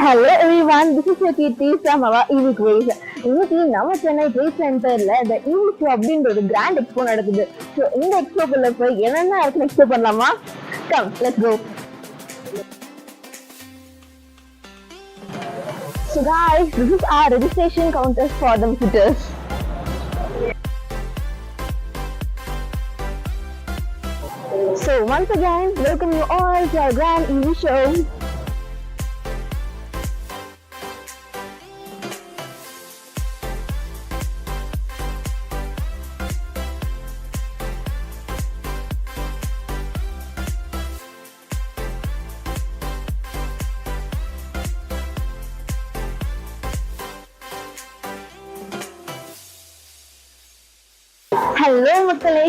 Hello everyone, this is Kirti from our EV Quiz. இன்னைக்கு நம்ம Chennai trade சென்டர்ல இந்த EV Show அப்படின்ற ஒரு கிராண்ட் எக்ஸ்போ நடக்குது. ஸோ இந்த எக்ஸ்போக்குள்ள போய் என்னென்ன இருக்குன்னு எக்ஸ்ப்ளோர் பண்ணலாமா? Come let's go. So guys, this is our registration counter for the visitors. So once again, welcome you all to our grand EV show. Hello மக்களே,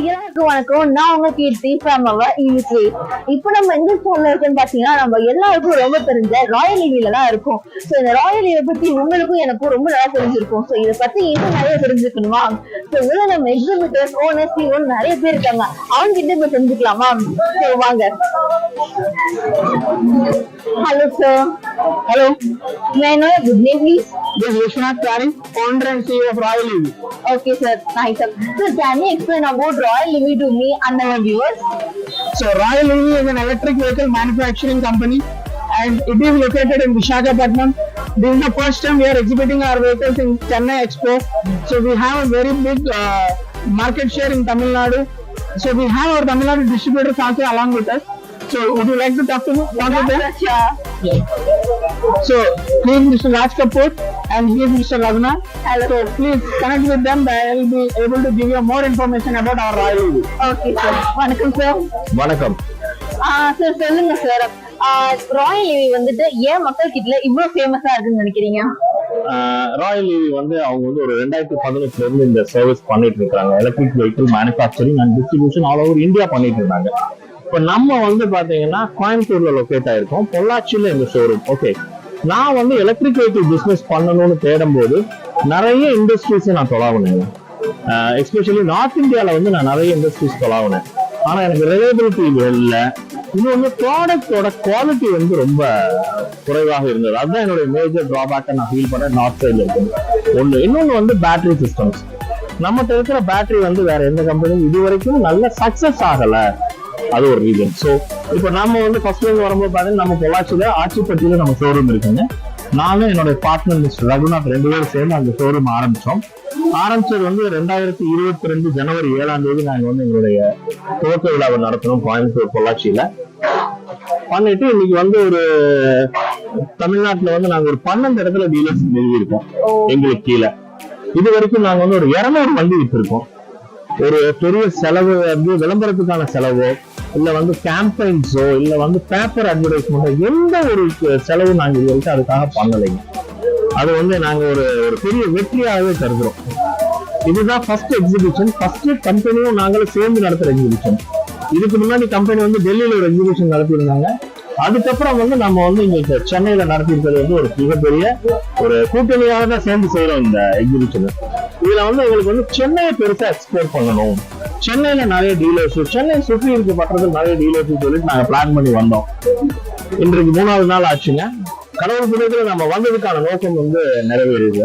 வணக்கம். நான் உங்க கீர்த்தி ஃப்ரம் அவர் EV Quiz. இப்போ நம்ம எங்க ஸ்டோர்ல இருக்குன்னு பாத்தீங்கன்னா, நம்ம எல்லாருக்கும் ரொம்ப தெரிஞ்ச ராயல் EVல தான் இருக்கும். சோ இந்த ராயல் EV பத்தி உங்களுக்கும் எனக்கும் ரொம்ப நல்லா தெரிஞ்சிருக்கும். சோ இதை பத்தி இன்னும் நிறைய தெரிஞ்சுக்கணுமா? சோ இதுல நம்ம எக்ஸிபிட்டர்ஸ், ஓனர்ஸ், இவங்க நிறைய பேர் இருக்காங்க. அவங்க கிட்ட போய் தெரிஞ்சுக்கலாமா? சோ வாங்க. Hello sir. Hello. May I know your good name please? This is Vishwanath Kari, founder and CEO of Roayal EV. Okay sir, nice sir. Sir, can you explain about Royal EV to me and our viewers? So Royal EV is an electric vehicle manufacturing company and it is located in Visakhapatnam. This is the first time we are exhibiting our vehicles in Chennai Expo. So we have a very big market share in Tamil Nadu. So we have our Tamil Nadu distributors also along with us. So would you like to talk to me? Sure. Yes. So he is Mr. Raj Kapoor and he is Mr. Raghunath. Hello. So please connect with them. They will be able to give you more information about our Royal EV. Okay sir. வணக்கம் sir. வணக்கம். sir சொல்லுங்க sir. Royal EV வந்துட்டு ஏன் மக்கள் கிட்ட இவ்வளவு ஃபேமஸா இருக்குன்னு நினைக்கிறீங்க? ராயல் EV வந்து அவங்க வந்து ஒரு 2018 இருந்து இந்த சர்வீஸ் பண்ணிட்டு இருக்காங்க. Electric vehicle manufacturing and distribution all over India பண்ணிட்டு இருந்தாங்க. இப்ப நம்ம வந்து பாத்தீங்கன்னா கோயம்புத்தூர்ல லொக்கேட் ஆயிருக்கோம், பொள்ளாச்சியில இந்த ஷோரூம். ஓகே, நான் வந்து எலக்ட்ரிக் வெஹிக்கிள் பிசினஸ் பண்ணணும்னு தேடும் போது நிறைய இண்டஸ்ட்ரீஸ் நான் தொலாவினேன். எஸ்பெஷலி நார்த் இந்தியால வந்து நான் நிறைய இண்டஸ்ட்ரீஸ் தொலாவினேன். ஆனா எனக்கு ரிலையபிலிட்டி இல்லை. இன்னொன்னு ப்ராடக்டோட குவாலிட்டி வந்து ரொம்ப குறைவாக இருந்தது. அதுதான் என்னுடைய மேஜர் டிராபேக்கை நான் ஃபீல் பண்ணேன் நார்த் சைட்ல இருக்குது. இன்னொன்னு வந்து பேட்டரி சிஸ்டம்ஸ். நம்மகிட்ட இருக்கிற பேட்டரி வந்து வேற எந்த கம்பெனியும் இது வரைக்கும் நல்ல சக்சஸ் ஆகல. அது ஒரு ரீசன். ஸோ இப்போ நம்ம வந்து ஃபர்ஸ்ட் டைம் வரும்போது பார்த்தீங்கன்னா நம்ம பொள்ளாச்சியில ஆச்சிப்பட்டியில நம்ம ஷோரூம் இருக்குங்க. நானும் என்னுடைய பார்ட்னர் மிஸ்டர் ரகுநாத் 2 பேரும் சேர்ந்து அந்த ஷோரூம் ஆரம்பிச்சது வந்து 2022 ஜனவரி 7 நாங்கள் வந்து எங்களுடைய துவக்க விழாவை நடத்தணும் கோயம்புத்தூர் பொள்ளாச்சியில பண்ணிட்டு இன்னைக்கு வந்து ஒரு தமிழ்நாட்டுல வந்து நாங்க ஒரு 12 இடத்துல டீலர்ஸ் நிறுவிருக்கோம் எங்களுக்கு கீழே. இது வரைக்கும் நாங்க வந்து ஒரு 200 வண்டி வித்திருக்கோம். ஒரு பெரிய செலவு வந்து விளம்பரத்துக்கான செலவோ இல்ல வந்து கேம்பெயின்ஸோ இல்ல வந்து பேப்பர் அட்வர்டைஸ்மெண்டோ எந்த ஒரு செலவு நாங்க இது வரைக்கும் அதுக்காக பண்ணலைங்க. அது வந்து நாங்க ஒரு பெரிய வெற்றியாகவே கருதுறோம். இதுதான் ஃபர்ஸ்ட் எக்ஸிபிஷன், ஃபர்ஸ்ட் கம்பெனியும் நாங்களும் சேர்ந்து நடத்துற எக்ஸிபிஷன். இதுக்கு முன்னாடி கம்பெனி வந்து டெல்லியில ஒரு எக்ஸிபிஷன் நடத்தியிருந்தாங்க. அதுக்கப்புறம் வந்து நம்ம வந்து இங்க சென்னையில நடத்திருக்கிறது வந்து ஒரு மிகப்பெரிய ஒரு கூட்டணியாக தான் சேர்ந்து செய்யறோம் இந்த எக்ஸிபிஷன். இதுல வந்து எங்களுக்கு வந்து சென்னையை பெருசா எக்ஸ்ப்ளோர் பண்ணணும், சென்னையில நிறைய டீலர்ஸ், சென்னை சுற்றி இருக்க பட்டத்தில் நிறைய டீலர்ஸ் சொல்லிட்டு நாங்க பிளான் பண்ணி வந்தோம். இன்றைக்கு 3வது நாள் ஆச்சுங்க. கடவுள் புண்ணியத்துல நம்ம வந்ததுக்கான நோக்கம் வந்து நிறைவேறுது.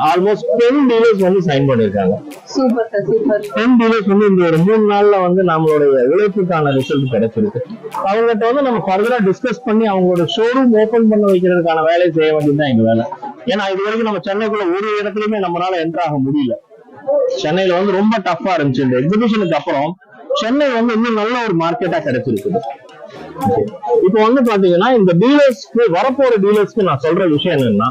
ஆல்மோஸ்ட் 10 டீலர்ஸ் வந்து சைன் பண்ணிருக்காங்க. Super sir, super. 10 டீலர்ஸ் வந்து இந்த ஒரு 3 நாள்ல வந்து நம்மளுடைய உழைப்புக்கான ரிசல்ட் கிடைச்சிருக்கு. அவங்ககிட்ட வந்து நம்ம ஃபர்தரா டிஸ்கஸ் பண்ணி அவங்களோட ஷோரூம் ஓபன் பண்ண வைக்கிறதுக்கான வேலையை செய்ய வேண்டியதுதான் எங்க வேலை. ஏன்னா இது வரைக்கும் நம்ம சென்னைக்குள்ள ஒரு இடத்துலயுமே நம்மளால என்டர் ஆக முடியல. சென்னையில வந்து ரொம்ப டஃபா இருந்துச்சு. இந்த எக்ஸிபிஷனுக்கு அப்புறம் சென்னை வந்து இன்னும் நல்ல ஒரு மார்க்கெட்டா கிடைச்சிருக்குது. இப்போ வந்து பாத்தீங்கன்னா இந்த டீலர்ஸ்க்கு வரப்போற டீலர்ஸ்க்கு நான் சொல்ற விஷயம் என்னன்னா,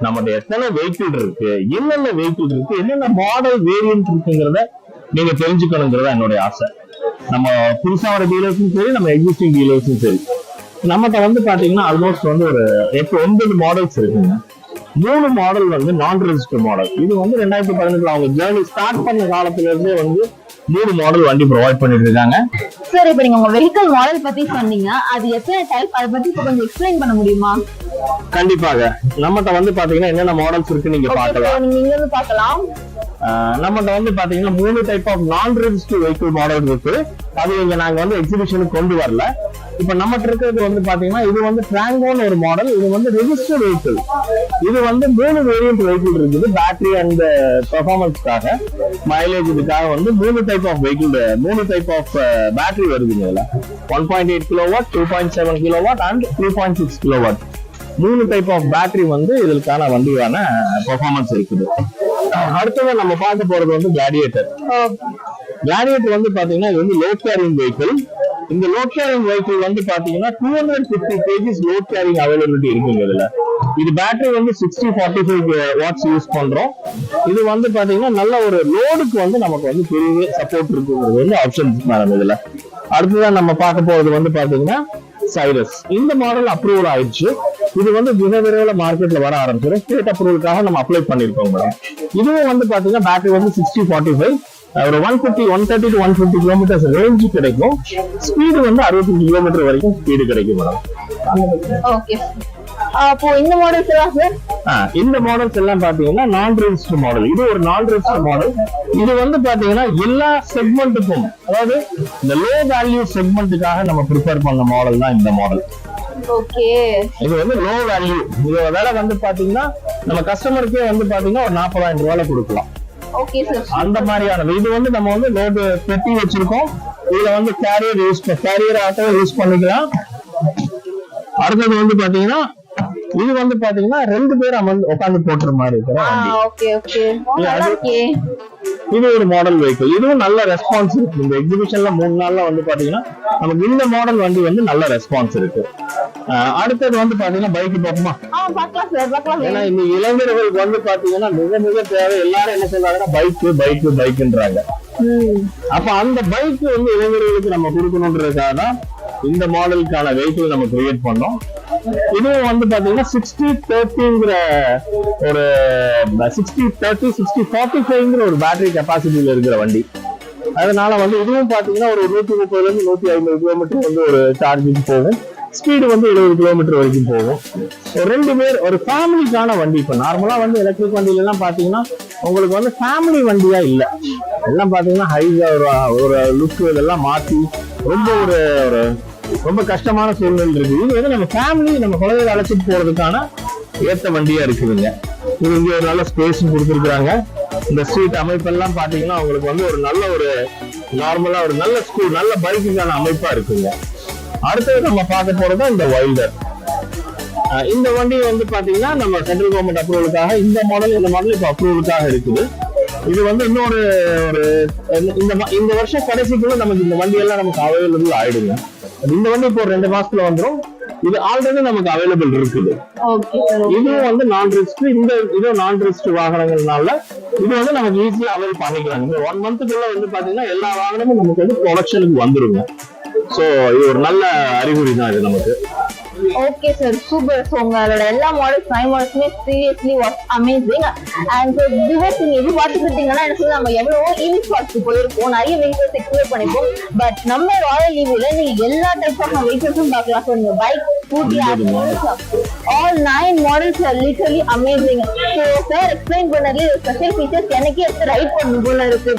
நம்மகிட்ட எத்தனை வெஹிக்கிள் இருக்கு, என்னென்ன வெஹிக்கிள் இருக்கு, என்னென்ன மாடல் வேரியன்ட் இருக்குங்கிறத நீங்க தெரிஞ்சுக்கணுங்கிறதா என்னுடைய ஆசை. நம்ம புதுசா வர டீலர்ஸும் சரி, நம்ம எக்ஸிஸ்டிங் டீலர்ஸும் சரி, நம்மகிட்ட வந்து பாத்தீங்கன்னா ஆல்மோஸ்ட் வந்து ஒரு 8-9 மாடல்ஸ் இருக்குங்க. 3 மாடல் வந்து நான் ரெஜிஸ்டர் மாடல். இது வந்து 2018 அவங்க ஜேர்னி ஸ்டார்ட் பண்ண காலத்துல இருந்தே வந்து 3 மாடல் வண்டி ப்ரொவைட் பண்ணிட்டு இருக்காங்க. சார், இப்போ நீங்க உங்க வெஹிக்கிள் மாடல் பத்தி சொன்னீங்க, அது எத்தனை டைப், அதை பத்தி கொஞ்சம் எக்ஸ்பிளைன் பண்ண முடியுமா? கண்டிப்பாக. நம்மகிட்ட வந்து பாத்தீங்கன்னா என்னென்ன மாடல்ஸ் இருக்கு நீங்க பார்க்கலாம். நீங்க வந்து பார்க்கலாம். நம்மகிட்ட வந்து பாத்தீங்கன்னா 3 டைப் ஆஃப் நான் ரெஜிஸ்டர்ட் வெஹிக்கிள் மாடல் இருக்கு. அது இங்க நாங்க வந்து எக்ஸிபிஷனுக்கு கொண்டு வரல. இப்ப நம்மகிட்ட இருக்கிறது வந்து பாத்தீங்கன்னா இது வந்து டிராங்கோன்னு ஒரு மாடல். இது வந்து ரெஜிஸ்டர்ட் வெஹிக்கிள். இது வந்து 3 வேரியன்ட் வெஹிக்கிள் இருக்குது. பேட்டரி அண்ட் பெர்ஃபார்மன்ஸ்க்காக, மைலேஜ் இதுக்காக வந்து 3 type of vehicle, 3 type of battery வருதுங்க இதுல. 1.8 kilowatt, 2.7 kilowatt and 3.6 kilowatt. 3 type of battery வந்து இதற்கான வண்டியான பெர்ஃபார்மன்ஸ் இருக்குது. அடுத்தது நம்ம பார்க்க போறது வந்து கிளாடியேட்டர். கிளாடியேட்டர் வந்து பாத்தீங்கன்னா இது வந்து லோட் கேரிங் வெஹிக்கிள். இந்த லோட் கேரிங் வெஹிக்கிள் வந்து பாத்தீங்கன்னா 250 kgs லோட் கேரிங் அவைலபிலிட்டி இருக்குங்க இதுல. இது பேட்டரி வந்து 60-45 வாட்ஸ் யூஸ் பண்றோம். இது வந்து பாத்தீங்கன்னா நல்ல ஒரு லோடுக்கு வந்து நமக்கு வந்து பெரிய சப்போர்ட் இருக்குங்கிறது வந்து ஆப்ஷன்ஸ் மேடம் இதுல. அடுத்ததான் நம்ம பார்க்க போறது வந்து பாத்தீங்கன்னா சைரஸ். இந்த மாடல் அப்ரூவல் ஆயிடுச்சு. இது வந்து மிக விரைவில் மார்க்கெட்ல வர ஆரம்பிச்சிடும். ஸ்டேட் அப்ரூவலுக்காக நம்ம அப்ளை பண்ணிருக்கோம் மேடம். இதுவும் வந்து பாத்தீங்கன்னா பேட்டரி வந்து 60-45, ஒரு 130 to 150 கிலோமீட்டர்ஸ் ரேஞ்சு கிடைக்கும். ஸ்பீடு வந்து 65 கிலோமீட்டர் வரைக்கும் ஸ்பீடு கிடைக்கும் மேடம். ஓகே. அப்போ இந்த மாடல்ஸ் எல்லாம் சார்? இந்த மாடல்ஸ் எல்லாம் பாத்தீங்கன்னா நான் ரெஜிஸ்டர் மாடல். இது ஒரு நான் ரெஜிஸ்டர் மாடல். இது வந்து பாத்தீங்கன்னா எல்லா செக்மெண்ட்டுக்கும், அதாவது இந்த லோ வேல்யூ செக்மெண்ட்டுக்காக நம்ம ப்ரிப்பேர் பண்ண மாடல் தான் இந்த மாடல். ஓகே. இது வந்து லோ வேல்யூ. இதோட விலை வந்து பாத்தீங்கன்னா நம்ம கஸ்டமருக்கே வந்து பாத்தீங்கன்னா ஒரு 40,000 ரூபாயில கொடுக்கலாம். Okay sir. அந்த மாதிரியானது. இது வந்து நம்ம வந்து லோடு பெட்டி வச்சிருக்கோம். இதுல வந்து கேரியர் ஆட்டோ யூஸ் பண்ணிக்கலாம். அடுத்தது வந்து பாத்தீங்கன்னா இது வந்து பாத்தீங்கன்னா 2 பேர் உட்காந்து போட்டுற மாதிரி இருக்கு. இது ஒரு மாடல் வெஹிக்கிள். இதுவும் நல்ல ரெஸ்பான்ஸ் இருக்கு. இந்த எக்ஸிபிஷன்ல 3 நாள்ல வந்து பாத்தீங்கன்னா நமக்கு இந்த மாடல் வண்டி வந்து நல்ல ரெஸ்பான்ஸ் இருக்கு. அடுத்தது வந்து பாத்தீங்கன்னா பைக் பார்ப்போமா? ஏன்னா இந்த இளைஞர்களுக்கு வந்து பாத்தீங்கன்னா மிக மிக தேவை. எல்லாரும் என்ன சொல்றாங்கன்னா பைக்ன்றாங்க. அப்ப அந்த பைக் வந்து இளைஞர்களுக்கு நம்ம கொடுக்கணும்ன்றதுக்காக தான் இந்த மாடலுக்கான வெஹிக்கிள் நம்ம கிரியேட் பண்ணோம். இதுவும் வந்து பாத்தீங்கன்னா 60-30ங்கிற ஒரு 60-45ங்கிற ஒரு பேட்டரி கெப்பாசிட்டியில இருக்கிற வண்டி. அதனால வந்து இதுவும் பாத்தீங்கன்னா ஒரு 130 இருந்து 150 கிலோமீட்டர் வந்து ஒரு சார்ஜிங் போகும். ஸ்பீடு வந்து 70 கிலோமீட்டர் வரைக்கும் போகும். 2 பேர் ஒரு ஃபேமிலிக்கான வண்டி. இப்ப நார்மலா வந்து எலக்ட்ரிக் வண்டியில எல்லாம் பாத்தீங்கன்னா உங்களுக்கு வந்து ஃபேமிலி வண்டியா இல்ல, எல்லாம் பாத்தீங்கன்னா ஹைஸா ஒரு லுக் இதெல்லாம் மாத்தி ரொம்ப கஷ்டமான சூழ்நிலை இருக்கு. இது வந்து நம்ம ஃபேமிலி, நம்ம குழந்தைகளை அழைச்சிட்டு போறதுக்கான ஏற்ற வண்டியா இருக்குதுங்க. இது இங்க ஒரு நல்ல ஸ்பேஸ் கொடுத்துருக்காங்க. இந்த ஸ்ட்ரீட் அமைப்பெல்லாம் பாத்தீங்கன்னா உங்களுக்கு வந்து ஒரு நல்ல ஒரு நார்மலா ஒரு நல்ல ஸ்கூல், நல்ல பைக்குக்கான அமைப்பா இருக்குங்க. அடுத்தது நம்ம பார்க்க போறது இந்த வைல்டர். இந்த வண்டி வந்து பாத்தீங்கன்னா நம்ம சென்ட்ரல் கவர்மெண்ட் அப்ரூவலுக்காக இந்த மாடல் இப்ப அப்ரூவலுக்காக இருக்குது. இது வந்து இன்னொரு இந்த வருஷம் கடைசிக்குள்ள நமக்கு இந்த வண்டி எல்லாம் நமக்கு அவைலபிள் ஆயிடுங்க. இந்த வண்டி இப்போ 2 மாசத்துல வந்துடும். இது ஆல்ரெடி நமக்கு அவைலபிள் இருக்குது. இதுவும் வந்து நான் ரெஜிஸ்டர். இதுவும் நான் ரெஜிஸ்டர் வாகனங்கள்னால இது வந்து நமக்கு ஈஸியா அவைல் பண்ணிக்கலாம். இந்த 1 மந்த்துக்குள்ள வந்து பாத்தீங்கன்னா எல்லா வாகனமும் நமக்கு வந்து ப்ரொடக்ஷனுக்கு வந்துருங்க. சோ இது ஒரு நல்ல அறிகுறி தான் இது நமக்கு. Okay sir, super. ஸோ உங்களோட எல்லா மாடல்ஸ் 5 மாடல்ஸுமே seriously was amazing. And so viewers நீங்க இது பார்த்துக்கிட்டீங்கன்னா எனக்கு நம்ம எவ்வளவோ ஈவி ஸ்பாட்ஸ்க்கு போயிருக்கோம், நிறைய வெஹிக்கிள்ஸ் எக்ஸ்ப்ளோர் பண்ணிருக்கோம். பட் நம்ம ராயல் ஈவில நீங்க எல்லா டைப் ஆஃப் வெஹிக்கிள்ஸும் பார்க்கலாம். ஸோ நீங்க bike, scooty, all 9 models are literally amazing. So sir explain பண்ணதுல ஸ்பெஷல் ஃபீச்சர்ஸ் எனக்கே எடுத்து ரைட் பண்ணணும் போல இருக்கு.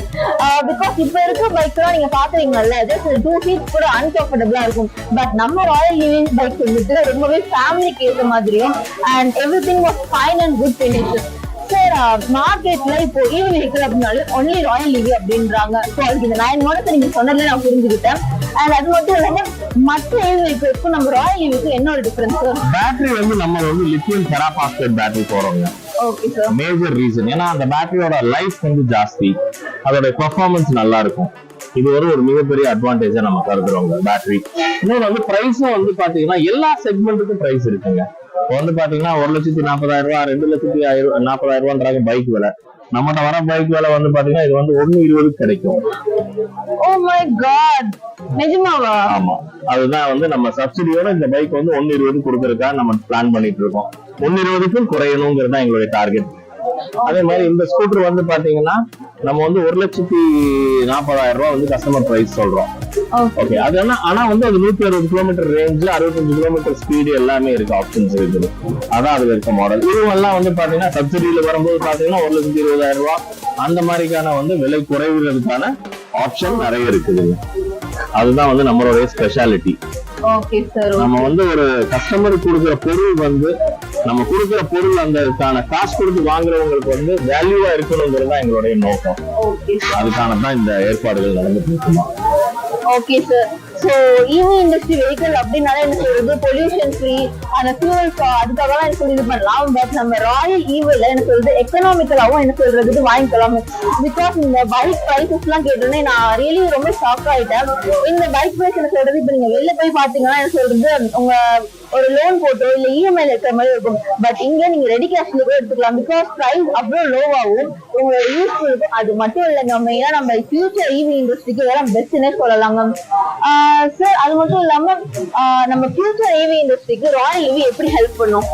பிகாஸ் இப்ப இருக்க பைக்லாம் நீங்க பாக்குறீங்கல்ல, ஜஸ்ட் 2 சீட்ஸ் கூட அன்கம்ஃபர்டபுளா இருக்கும். பட் நம்ம ராயல் ஈவி பைக் வந்துட்டு ரொம்பவே ஃபேமிலிக்கு ஏற்ற மாதிரியும் and everything was fine and good finish. Sir மார்க்கெட்ல இப்போ ஈவி வெஹிக்கிள் அப்படின்னாலும் ஒன்லி ராயல் ஈவி அப்படின்றாங்க. ஸோ அதுக்கு இந்த 9 மாடல்ஸ் நீங்க சொன்னதுல நான் புரிஞ்சுக்கிட்டேன். அண்ட் அது மட்டும் இல்லாம மற்ற ஈவி வெஹிக்கிள்ஸ்க்கும் நம்ம ராயல் ஈவிக்கும் என்ன ஒரு டிஃபரன்ஸ்? பேட்டரி வந்து நம்ம வந்து லித்தியம் பெராபாஸ்பேட் பேட்டரி போறோங்க. Okay sir. மேஜர் ரீசன் ஏன்னா அந்த பேட்டரியோட லைஃப் வந்து ஜாஸ்தி, அதோட பெர்ஃபார்மன்ஸ் நல்லா இருக்கும். இது ஒரு மிகப்பெரிய அட்வான்டேஜா நம்ம கருதுறோங்க பேட்டரி. இன்னொன்று வந்து பிரைஸும் வந்து பாத்தீங்கன்னா எல்லா செக்மெண்ட்டுக்கும் பிரைஸ் இருக்குங்க. இப்போ வந்து பாத்தீங்கன்னா 1,40,000 ரூபாய், 2,40,000 ரூபான்றாங்க பைக் விலை. நம்மகிட்ட வர பைக் விலை வந்து பாத்தீங்கன்னா இது வந்து 1,20,000 கிடைக்கும். ஓ மை காட், நிஜமாவா? ஆமா, அதுதான் வந்து நம்ம சப்சிடியோட இந்த பைக் வந்து 1,20,000 கொடுக்கறதுக்காக நம்ம பிளான் பண்ணிட்டு இருக்கோம். 1,20,000க்கும் குறையணுங்கிறது தான் எங்களுடைய டார்கெட். அதே மாதிரி இந்த ஸ்கூட்டர் வந்து பாத்தீங்கன்னா நம்ம வந்து 1,40,000 ரூபாய் வந்து கஸ்டமர் பிரைஸ் சொல்றோம். ஓகே, அது ஆனா வந்து அது 160 கிலோமீட்டர் ரேஞ்ச், 65 கிலோமீட்டர் ஸ்பீடு எல்லாமே இருக்கு, ஆப்ஷன்ஸ் இருக்குது. அதான் அதுல இருக்க மாடல். இதுவெல்லாம் வந்து பாத்தீங்கன்னா சப்சிடியில வரும்போது பாத்தீங்கன்னா 1,20,000 ரூபாய் அந்த மாதிரிக்கான வந்து விலை குறைவுறதுக்கான ஆப்ஷன் நிறைய இருக்குது. அதுதான் வந்து நம்மளுடைய ஸ்பெஷாலிட்டி. Okay sir. நம்ம வந்து ஒரு கஸ்டமருக்கு கொடுக்குற பொருள் வந்து நம்ம கொடுக்குற பொருள் அதுக்கான காசு கொடுத்து வாங்குறவங்களுக்கு வந்து வேல்யூவா இருக்கணுங்கிறது தான் எங்களுடைய நோக்கம். அதுக்கான தான் இந்த ஏற்பாடுகள் நடந்துட்டு இருக்குமா. Okay sir. So EV industry vehicle அப்படின்னாலே என்ன சொல்றது, பொல்யூஷன் ஃப்ரீ, அந்த ஃபியூல் அதுக்காக என்ன சொல்லி இது பண்ணலாம். பட் நம்ம ராயல் ஈவில என்ன சொல்றது எக்கனாமிக்கலாவும் என்ன சொல்றதுக்கு வாங்கிக்கலாம். பிகாஸ் இந்த பைக் பிரைசஸ் எல்லாம் கேட்டோன்னே நான் ரியலி ரொம்ப ஷாக் ஆயிட்டேன். இந்த பைக் பிரைஸ் என்ன சொல்றது, இப்ப நீங்க வெளில போய் பாத்தீங்கன்னா என்ன சொல்றது உங்க ஒரு லோன் போட்டோ இல்ல இஎம்ஐல இருக்கிற மாதிரி இருக்கும். பட் இங்க நீங்க ரெடி கேஷ்ல கூட எடுத்துக்கலாம். பிகாஸ் பிரைஸ் அவ்வளவு லோவாகும், உங்களோட யூஸ்ஃபுல் இருக்கும். அது மட்டும் இல்லைங்க, மெயினா நம்ம ஃபியூச்சர் ஈவி இண்டஸ்ட்ரிக்கு இதெல்லாம் பெஸ்ட்னே சொல்லலாங்க சார். அது மட்டும் இல்லாம நம்ம ஃபியூச்சர் ஈவி இண்டஸ்ட்ரிக்கு ராயல் ஈவி எப்படி ஹெல்ப் பண்ணும்?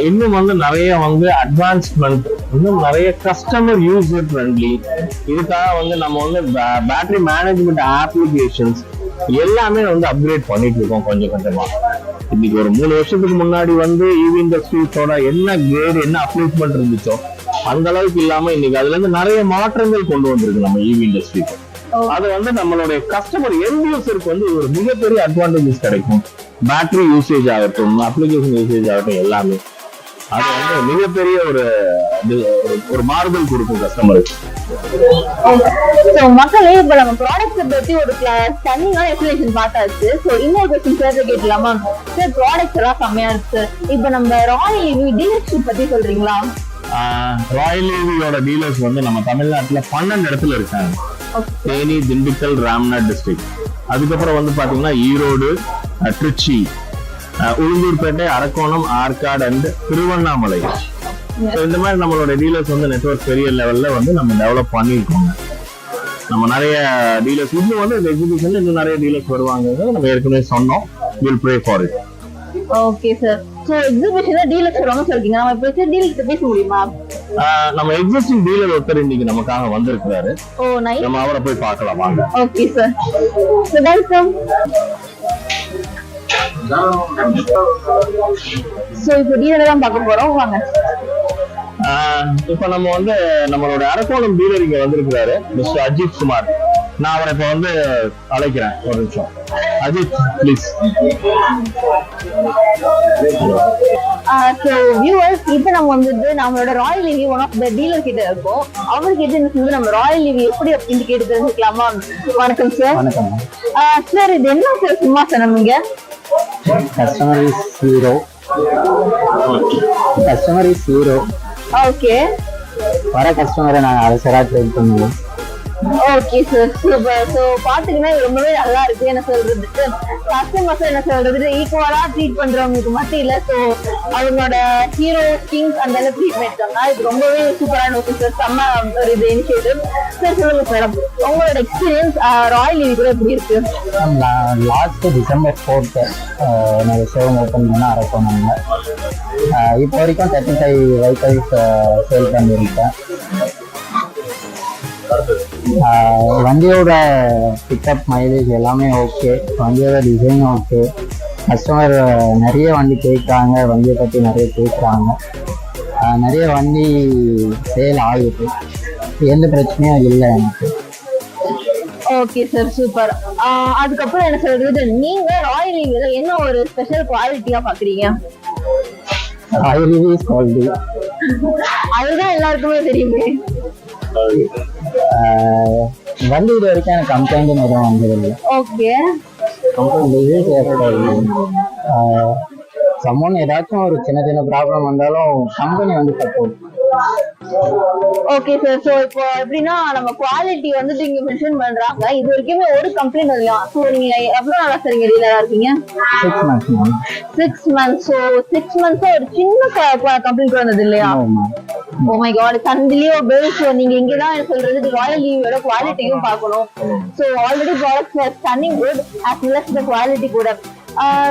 இன்னும் வந்து நிறைய வந்து அட்வான்ஸ்மெண்ட், இன்னும் நிறைய கஸ்டமர் யூசர் ஃப்ரெண்ட்லி, இதுக்காக வந்து நம்ம வந்து பேட்டரி மேனேஜ்மெண்ட் அப்ளிகேஷன்ஸ் எல்லாமே வந்து அப்கிரேட் பண்ணிட்டு இருக்கோம் கொஞ்சம் கொஞ்சமா. இன்னைக்கு ஒரு 3 வருஷத்துக்கு முன்னாடி வந்து ஈவி இண்டஸ்ட்ரீஸோட என்ன கிரேட் என்ன அப்ளிக்மெண்ட் இருந்துச்சோ அந்த அளவுக்கு இல்லாம இன்னைக்கு அதுல இருந்து நிறைய மாற்றங்கள் கொண்டு வந்திருக்கு நம்ம ஈவி இண்டஸ்ட்ரிக்கு. அது வந்து நம்மளுடைய கஸ்டமர் எண்ட் யூசருக்கு வந்து ஒரு மிகப்பெரிய அட்வான்டேஜஸ் கிடைக்கும். பேட்டரி யூசேஜ் ஆகட்டும், அப்ளிகேஷன் யூசேஜ் ஆகட்டும், எல்லாமே அது வந்து மிகப்பெரிய ஒரு மாறுதல் கொடுக்கும் கஸ்டமருக்கு. மக்களே இப்ப நம்ம ப்ராடக்ட் பத்தி ஒரு தனியான எக்ஸ்பிளேஷன் பார்த்தாச்சு. சோ இன்னொரு क्वेश्चन கேட்டு கேட்கலாமா சார்? ப்ராடக்ட்ஸ் எல்லாம் செம்மையா இருக்கு. இப்ப நம்ம ராயல் ஈவி டீலர்ஷிப் பத்தி சொல்றீங்களா? ராயல் ஈவியோட டீலர்ஸ் வந்து நம்ம தமிழ்நாட்டுல 12 இடத்துல இருக்காங்க. தேனி, திண்டுக்கல், ராம்நாத் டிஸ்ட்ரிக்ட். அதுக்கப்புறம் வந்து பாத்தீங்கன்னா ஈரோடு, திருச்சி, உளுந்தூர்பேட்டை, அரக்கோணம், ஆற்காடு அண்ட் திருவண்ணாமலை. இந்த மாதிரி நம்மளோட டீலர்ஸ் வந்து நெட்வொர்க் பெரிய லெவல்ல வந்து நம்ம டெவலப் பண்ணிருக்கோம். நம்ம நிறைய டீலர்ஸ் இன்னும் வந்து இந்த எக்ஸிபிஷன்ல இன்னும் நிறைய டீலர்ஸ் வருவாங்க. நம்ம ஏற்கனவே சொன்னோம். Will pray for it. Okay sir. So எக்ஸிபிஷன்ல டீலர்ஸ் வருவாங்க சொல்றீங்க. நம்ம இப்ப டீலர்ஸ் பேச முடியுமா? நம்ம எக்ஸிஸ்டிங் டீலர் ஒருத்தர் இன்னைக்கு நமக்காக வந்திருக்காரு. ஓ நைஸ். நம்ம அவரை போய் பார்க்கலாம் வாங்க. Okay sir. So welcome. So இப்போ டீலர் தான் பார்க்க போறோம் வாங்க. இப்ப நம்ம வந்து நம்மளோட அரக்கோணம் டீலர் இங்க வந்திருக்கிறாரு, மிஸ்டர் அஜித் குமார். நான் அவரை இப்ப வந்து அழைக்கிறேன். ஒரு நிமிஷம் அஜித் ப்ளீஸ். இப்ப நம்ம வந்து நம்மளோட Royal EV one of the dealer கிட்ட இருக்கோம். அவர்கிட்ட என்ன நம்ம ராயல் ஈவி எப்படி அப்படின்னு கேட்டு தெரிஞ்சுக்கலாமா? வணக்கம் சார். வணக்கம் சார். இது என்ன சார் சும்மா சொன்னீங்க? Customer is hero. Customer is hero. Okay. வர கஸ்டமரை நான் அவசரா ட்ரெயின் பண்ணுவேன். Okay sir, super. சோ பாத்தீங்கன்னா ரொம்பவே நல்லா இருக்கு. என்ன சொல்றதுக்கு கஸ்டமர்ஸ் என்ன சொல்றது ஈக்குவலா ட்ரீட் பண்றவங்களுக்கு மட்டும் இல்ல, சோ அவங்களோட ஹீரோ கிங்ஸ் அந்த அளவுக்கு ட்ரீட் பண்ணிருக்காங்க. இது ரொம்பவே சூப்பரான விஷயம் சார். செம்ம ஒரு இது இனிஷியேட்டிவ் சார். சொல்லுங்க மேடம், உங்களோட எக்ஸ்பீரியன்ஸ் ராயல் ஈவி கூட எப்படி இருக்கு? லாஸ்ட் டிசம்பர் 4th என்னோட ஷோரூம் ஓப்பன் பண்ண அரக்கோணம்ல. இப்போ வரைக்கும் 35 வெஹிக்கல்ஸ் சேல் பண்ணியிருக்கேன். வண்டியோட பிக்கப் மைலேஜ் எல்லாமே ஓகே. வண்டியோட டிசைன் ஓகே. கஸ்டமர் நிறைய வண்டி கேட்குறாங்க, வண்டியை பற்றி நிறைய கேட்குறாங்க. நிறைய வண்டி சேல் ஆகுது, எந்த பிரச்சனையும் இல்லை எனக்கு. Okay sir, super. அதுக்கப்புறம் என்ன சொல்றது, நீங்க ராயல் ஈவில என்ன ஒரு ஸ்பெஷல் குவாலிட்டியா பாக்குறீங்க? Royal EV is quality. அதுதான் எல்லாருக்குமே தெரியுமே. வண்டி இது வரைக்கும் எனக்கு கம்ப்ளைண்ட் எதுவும் வந்ததில்லை. ஓகே. சம்மன் ஏதாச்சும் ஒரு சின்ன சின்ன ப்ராப்ளம் வந்தாலும் கம்பெனி வந்து சப்போர்ட். Okay sir. சோ இப்போ எப்படின்னா நம்ம குவாலிட்டி வந்துட்டு இங்க மென்ஷன் பண்றாங்க. இது வரைக்குமே ஒரு கம்ப்ளைண்ட் வரலாம். சோ நீங்க எவ்வளவு நாளா சார் இங்க டீலரா இருக்கீங்க? 6 months. 6 months. சோ 6 months ஒரு சின்ன கம்ப்ளைண்ட் வந்தது இல்லையா? Oh my god. சந்திலியோ பெல். சோ நீங்க இங்கதான் என்ன சொல்றது ராயல் ஈவியோட குவாலிட்டியும் பார்க்கணும். So already products are stunning good as well as the quality கூட.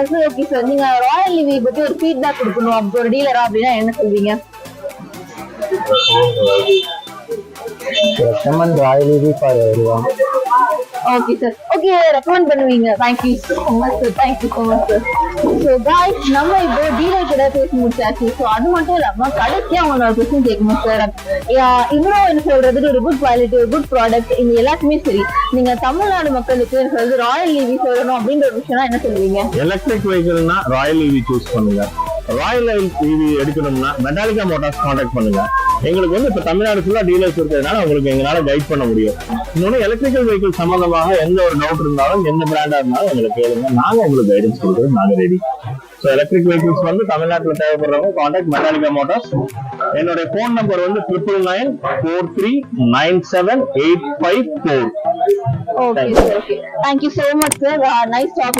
சோ ஓகே சார், நீங்க ராயல் ஈவி பத்தி ஒரு ஃபீட்பேக் கொடுக்கணும் அப்படி ஒரு டீலரா அப்படின்னா என்ன சொல்வீங்க? Recommend Royal EV for everyone. Okay sir. Okay, recommend பண்ணுவீங்க. Thank you so much sir. Thank you so much sir. So guys, நம்ம இப்போ டீலர் கிட்ட பேசி முடிச்சாச்சு. ஸோ அது மட்டும் இல்லாம கடைசியா அவங்களோட கொஸ்டின் கேட்கணும் சார். இவ்வளோ என்ன சொல்றது, ஒரு குட் குவாலிட்டி, ஒரு குட் ப்ராடக்ட், இது எல்லாத்துக்குமே சரி, நீங்க தமிழ்நாடு மக்களுக்கு சொல்றது ராயல் ஈவி சொல்லணும் அப்படின்ற ஒரு விஷயம் என்ன சொல்லுவீங்க? எலக்ட்ரிக் வெஹிக்கிள்னா ராயல் ஈவி சூஸ் பண்ணுங்க. ராயல் ஈவி எடுக்கணும்னா மெட்டாலிகா மோட்டார்ஸ் கான்டாக்ட் பண்ணுங்க. எங்களுக்கு வந்து இப்ப தமிழ்நாடு ஃபுல்லா டீலர்ஸ் இருக்கிறதுனால உங்களுக்கு எங்களால கைட் பண்ண முடியும். இன்னொன்னு எலக்ட்ரிக்கல் வெஹிக்கிள் சம்பந்தமாக எந்த ஒரு டவுட் இருந்தாலும், எந்த பிராண்டா இருந்தாலும் எங்களுக்கு கேளுங்க, நாங்க உங்களுக்கு கைடன்ஸ் கொடுக்குறது நாங்க ரெடி. ஸோ எலக்ட்ரிக் வெஹிக்கிள்ஸ் வந்து தமிழ்நாட்டில் தேவைப்படுறவங்க கான்டாக்ட் மெட்டாலிகா மோட்டார்ஸ். என்னுடைய போன் நம்பர் வந்து 9994397854. Okay sir. Okay, thank you so much sir. Nice talk.